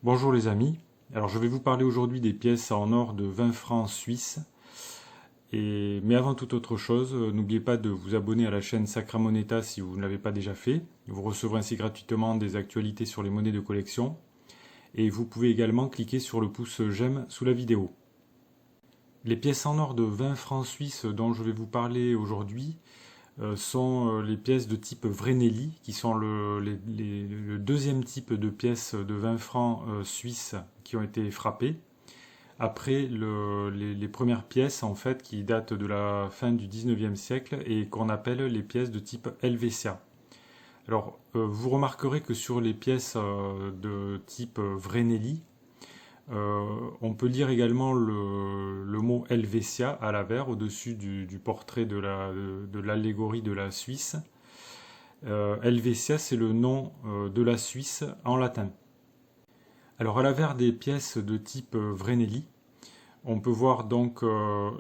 Bonjour les amis, alors je vais vous parler aujourd'hui des pièces en or de 20 francs suisses. Mais avant toute autre chose, n'oubliez pas de vous abonner à la chaîne Sacra Moneta si vous ne l'avez pas déjà fait. Vous recevrez ainsi gratuitement des actualités sur les monnaies de collection. Et vous pouvez également cliquer sur le pouce j'aime sous la vidéo. Les pièces en or de 20 francs suisses dont je vais vous parler aujourd'hui sont les pièces de type Vreneli, qui sont le deuxième type de pièces de 20 francs suisses qui ont été frappées. Après les premières pièces en fait qui datent de la fin du 19e siècle et qu'on appelle les pièces de type Helvetia. Alors vous remarquerez que sur les pièces de type Vreneli, on peut lire également le mot Helvetia à l'avers au-dessus du portrait de l'allégorie de la Suisse. Helvetia, c'est le nom de la Suisse en latin. Alors à l'avers des pièces de type Vreneli, on peut voir donc un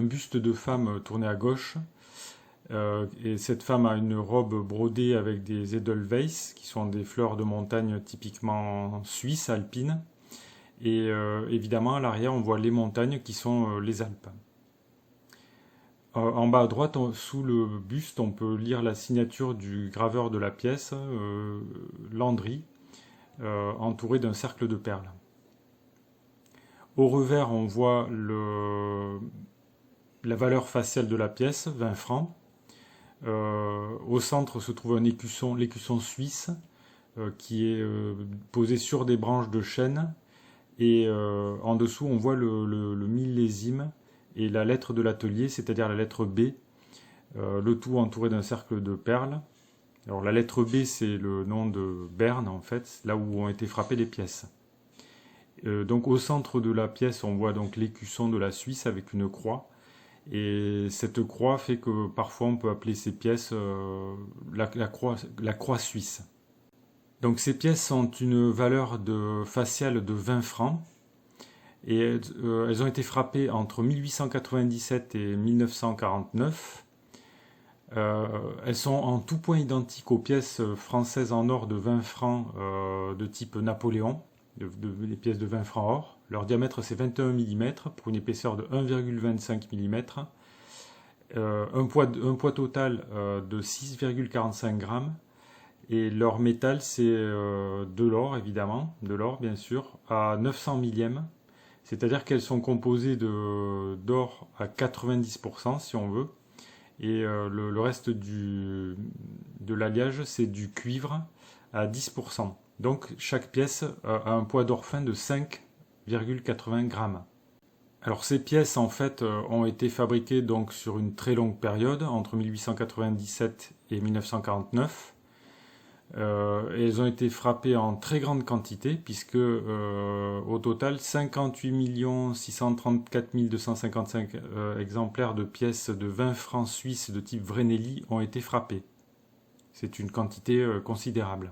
buste de femme tourné à gauche. Et cette femme a une robe brodée avec des Edelweiss, qui sont des fleurs de montagne typiquement suisses, alpines. Et évidemment, à l'arrière, on voit les montagnes qui sont les Alpes. En bas à droite, sous le buste, on peut lire la signature du graveur de la pièce, Landry, entouré d'un cercle de perles. Au revers, on voit la valeur faciale de la pièce, 20 francs. Au centre se trouve l'écusson suisse, qui est posé sur des branches de chêne. Et en dessous, on voit le millésime et la lettre de l'atelier, c'est-à-dire la lettre B, le tout entouré d'un cercle de perles. Alors la lettre B, c'est le nom de Berne, en fait, là où ont été frappées les pièces. Donc au centre de la pièce, on voit donc l'écusson de la Suisse avec une croix. Et cette croix fait que parfois on peut appeler ces pièces la croix suisse. Donc ces pièces ont une valeur faciale de 20 francs et elles ont été frappées entre 1897 et 1949. Elles sont en tout point identiques aux pièces françaises en or de 20 francs de type Napoléon, les pièces de 20 francs or. Leur diamètre c'est 21 mm pour une épaisseur de 1,25 mm. Un poids total de 6,45 grammes. Et leur métal, c'est de l'or, évidemment, de l'or, bien sûr, à 900 millièmes. C'est-à-dire qu'elles sont composées d'or à 90%, si on veut. Et le reste de l'alliage, c'est du cuivre à 10%. Donc, chaque pièce a un poids d'or fin de 5,80 grammes. Alors, ces pièces, en fait, ont été fabriquées donc, sur une très longue période, entre 1897 et 1949. Et elles ont été frappées en très grande quantité puisque au total 58 634 255 exemplaires de pièces de 20 francs suisses de type Vreneli ont été frappés. C'est une quantité considérable.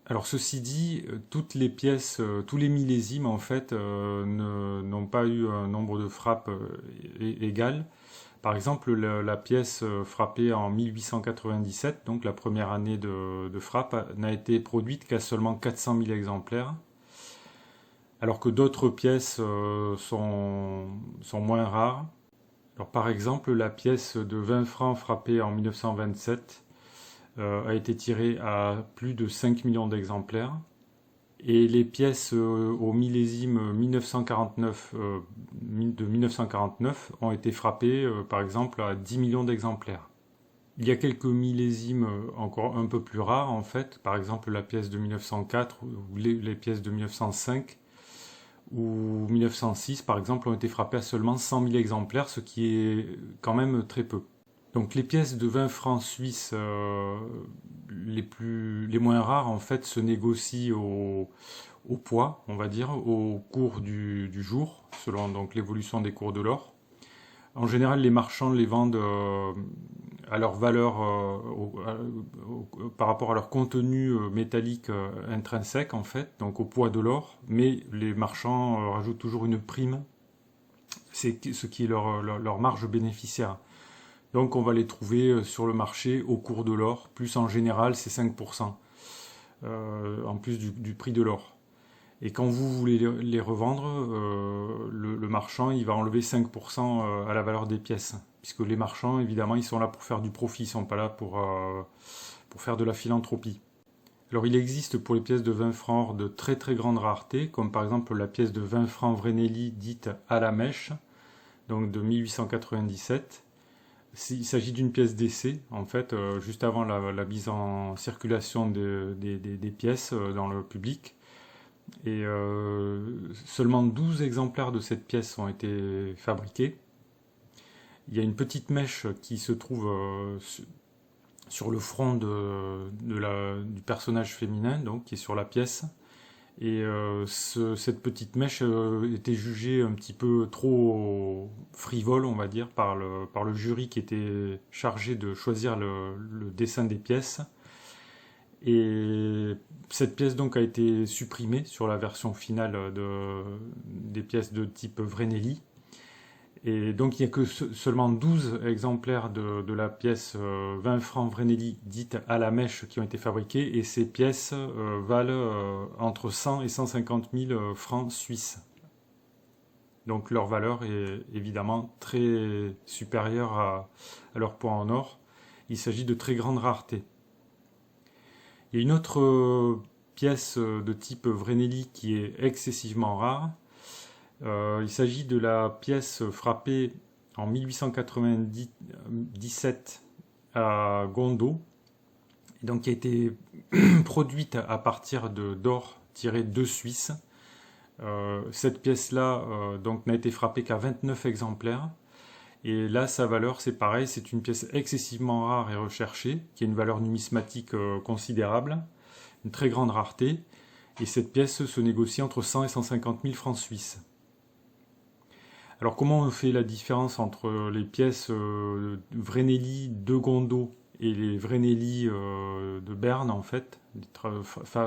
Alors ceci dit, toutes les pièces, tous les millésimes en fait n'ont pas eu un nombre de frappes égal. Par exemple, la pièce frappée en 1897, donc la première année de frappe, n'a été produite qu'à seulement 400 000 exemplaires, alors que d'autres pièces sont moins rares. Alors, par exemple, la pièce de 20 francs frappée en 1927 a été tirée à plus de 5 millions d'exemplaires. Et les pièces au millésime 1949, de 1949 ont été frappées, par exemple, à 10 millions d'exemplaires. Il y a quelques millésimes encore un peu plus rares, en fait. Par exemple, la pièce de 1904 ou les pièces de 1905 ou 1906, par exemple, ont été frappées à seulement 100 000 exemplaires, ce qui est quand même très peu. Donc les pièces de 20 francs suisses les moins rares en fait se négocient au poids, on va dire, au cours du jour, selon donc l'évolution des cours de l'or. En général, les marchands les vendent à leur valeur par rapport à leur contenu métallique intrinsèque en fait, donc au poids de l'or, mais les marchands rajoutent toujours une prime, c'est ce qui est leur marge bénéficiaire. Donc on va les trouver sur le marché au cours de l'or, plus en général c'est 5%. en plus du prix de l'or. Et quand vous voulez les revendre, le marchand il va enlever 5% à la valeur des pièces. Puisque les marchands, évidemment, ils sont là pour faire du profit, ils ne sont pas là pour faire de la philanthropie. Alors il existe pour les pièces de 20 francs de très très grande rareté, comme par exemple la pièce de 20 francs Vreneli dite à la mèche, donc de 1897. Il s'agit d'une pièce d'essai, en fait, juste avant la mise en circulation des pièces dans le public. Et seulement 12 exemplaires de cette pièce ont été fabriqués. Il y a une petite mèche qui se trouve sur le front du personnage féminin, donc, qui est sur la pièce. Et cette petite mèche était jugée un petit peu trop frivole, on va dire, par le jury qui était chargé de choisir le dessin des pièces. Et cette pièce donc a été supprimée sur la version finale des pièces de type Vreneli. Et donc il n'y a que seulement 12 exemplaires de la pièce 20 francs Vreneli dite à la mèche qui ont été fabriquées, et ces pièces valent entre 100 et 150 000 francs suisses. Donc leur valeur est évidemment très supérieure à leur poids en or. Il s'agit de très grande rareté. Il y a une autre pièce de type Vreneli qui est excessivement rare. Il s'agit de la pièce frappée en 1897 à Gondo, donc qui a été produite à partir d'or tiré de Suisse. Cette pièce-là donc n'a été frappée qu'à 29 exemplaires. Et là, sa valeur, c'est pareil, c'est une pièce excessivement rare et recherchée, qui a une valeur numismatique considérable, une très grande rareté. Et cette pièce se négocie entre 100 et 150 000 francs suisses. Alors comment on fait la différence entre les pièces Vreneli de Gondo et les Vreneli de Berne, en fait,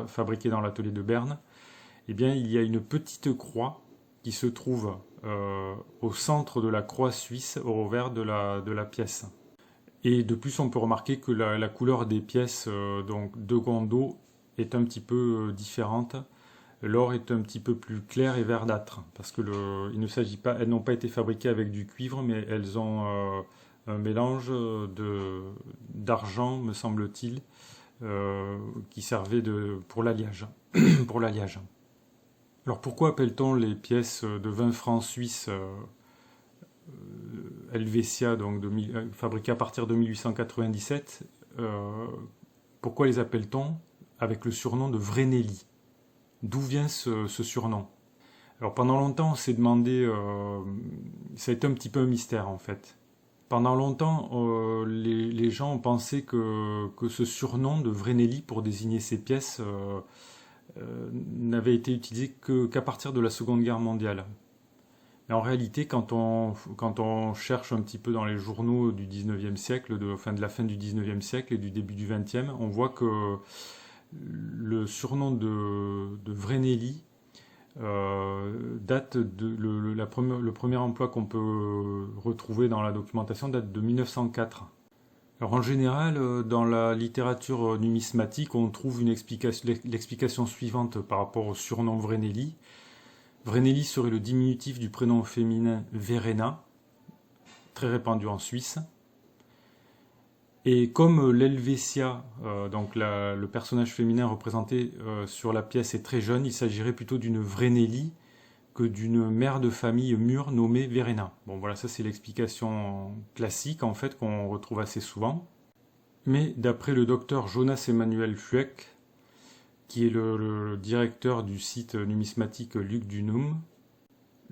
fabriquées dans l'atelier de Berne? Eh bien, il y a une petite croix qui se trouve au centre de la croix suisse, au revers de la pièce. Et de plus, on peut remarquer que la couleur des pièces donc de Gondo est un petit peu différente. L'or est un petit peu plus clair et verdâtre, parce que elles n'ont pas été fabriquées avec du cuivre, mais elles ont un mélange d'argent, me semble-t-il, qui servait pour l'alliage. Pour l'alliage. Alors pourquoi appelle-t-on les pièces de 20 francs suisses Helvetia, donc fabriquées à partir de 1897, pourquoi les appelle-t-on avec le surnom de Vreneli? D'où vient ce surnom? Alors pendant longtemps on s'est demandé, ça a été un petit peu un mystère en fait. Pendant longtemps les gens ont pensé que ce surnom de Vreneli pour désigner ces pièces n'avait été utilisé qu'à partir de la Seconde Guerre mondiale. Mais en réalité, quand on cherche un petit peu dans les journaux du 19e siècle, de la fin du 19e siècle et du début du 20e, on voit que le surnom de Vreneli date le premier emploi qu'on peut retrouver dans la documentation date de 1904. Alors en général, dans la littérature numismatique, on trouve l'explication suivante par rapport au surnom Vreneli. Vreneli serait le diminutif du prénom féminin Verena, très répandu en Suisse. Et comme l'Helvetia, donc le personnage féminin représenté sur la pièce est très jeune, il s'agirait plutôt d'une Vreneli que d'une mère de famille mûre nommée Verena. Bon voilà, ça c'est l'explication classique en fait qu'on retrouve assez souvent. Mais d'après le docteur Jonas Emanuel Flueck, qui est le directeur du site numismatique Lugdunum,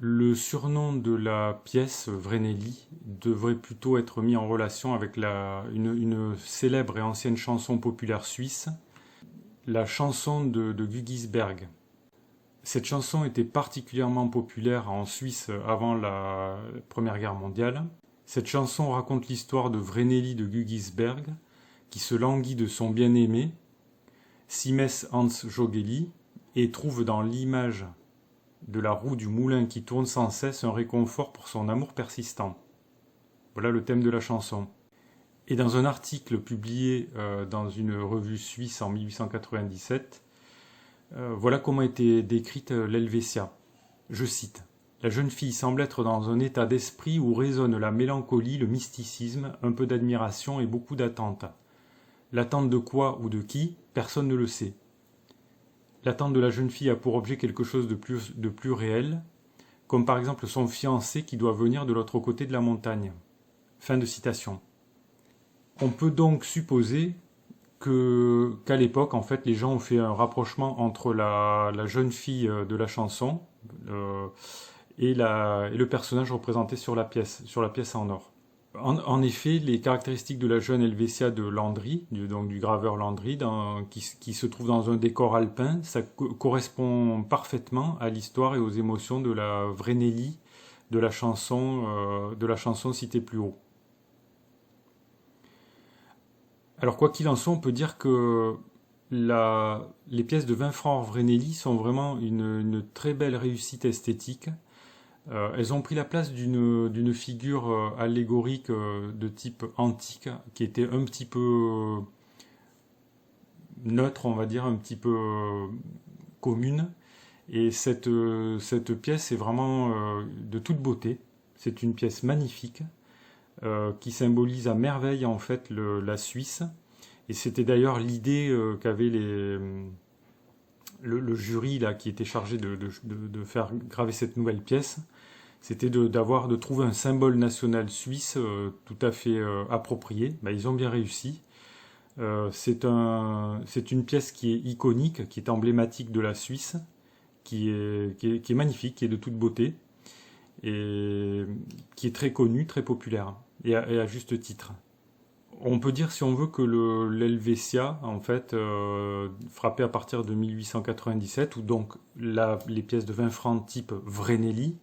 le surnom de la pièce Vreneli devrait plutôt être mis en relation avec une célèbre et ancienne chanson populaire suisse, la chanson de Gugisberg. Cette chanson était particulièrement populaire en Suisse avant la Première Guerre mondiale. Cette chanson raconte l'histoire de Vreneli de Gugisberg, qui se languit de son bien-aimé, Simes Hans Jogeli, et trouve dans l'image de la roue du moulin qui tourne sans cesse un réconfort pour son amour persistant. Voilà le thème de la chanson. Et dans un article publié dans une revue suisse en 1897, voilà comment était décrite l'Helvetia. Je cite: La jeune fille semble être dans un état d'esprit où résonne la mélancolie, le mysticisme, un peu d'admiration et beaucoup d'attente. L'attente de quoi ou de qui, personne ne le sait. L'attente de la jeune fille a pour objet quelque chose de plus réel, comme par exemple son fiancé qui doit venir de l'autre côté de la montagne. Fin de citation. On peut donc supposer qu'à l'époque, en fait, les gens ont fait un rapprochement entre la jeune fille de la chanson et le personnage représenté sur la pièce en or. En effet, les caractéristiques de la jeune Helvetia de Landry, donc du graveur Landry, qui se trouve dans un décor alpin, ça correspond parfaitement à l'histoire et aux émotions de la vraie Nelly de la chanson citée plus haut. Alors quoi qu'il en soit, on peut dire que les pièces de 20 francs Vrenelli sont vraiment une très belle réussite esthétique. Elles ont pris la place d'une figure allégorique de type antique qui était un petit peu neutre, on va dire, un petit peu commune. Et cette pièce est vraiment de toute beauté. C'est une pièce magnifique qui symbolise à merveille en fait la Suisse. Et c'était d'ailleurs l'idée qu'avait le jury là, qui était chargé de faire graver cette nouvelle pièce. C'était de trouver un symbole national suisse tout à fait approprié. Ben, ils ont bien réussi. C'est une pièce qui est iconique, qui est emblématique de la Suisse, qui est magnifique, qui est de toute beauté, et qui est très connue, très populaire, et à juste titre. On peut dire, si on veut, que l'Helvetia, en fait, frappé à partir de 1897, où donc les pièces de 20 francs type Vrenelli,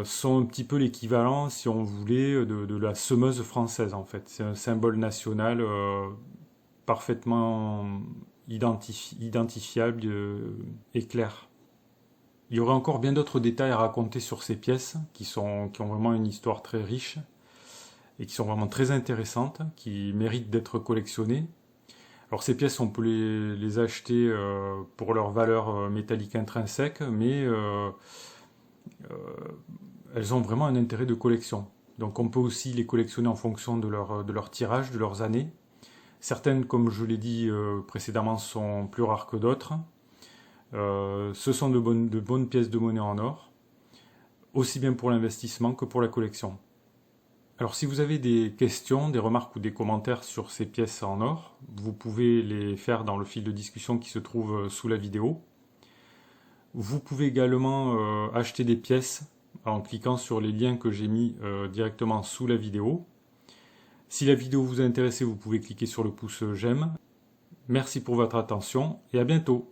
sont un petit peu l'équivalent, si on voulait, de la semeuse française, en fait. C'est un symbole national parfaitement identifiable et clair. Il y aurait encore bien d'autres détails à raconter sur ces pièces, qui ont vraiment une histoire très riche, et qui sont vraiment très intéressantes, qui méritent d'être collectionnées. Alors ces pièces, on peut les acheter pour leur valeur métallique intrinsèque, mais elles ont vraiment un intérêt de collection. Donc on peut aussi les collectionner en fonction de leur tirage, de leurs années. Certaines, comme je l'ai dit précédemment, sont plus rares que d'autres. Ce sont de bonnes pièces de monnaie en or, aussi bien pour l'investissement que pour la collection. Alors si vous avez des questions, des remarques ou des commentaires sur ces pièces en or, vous pouvez les faire dans le fil de discussion qui se trouve sous la vidéo. Vous pouvez également acheter des pièces en cliquant sur les liens que j'ai mis directement sous la vidéo. Si la vidéo vous a intéressé, vous pouvez cliquer sur le pouce j'aime. Merci pour votre attention et à bientôt.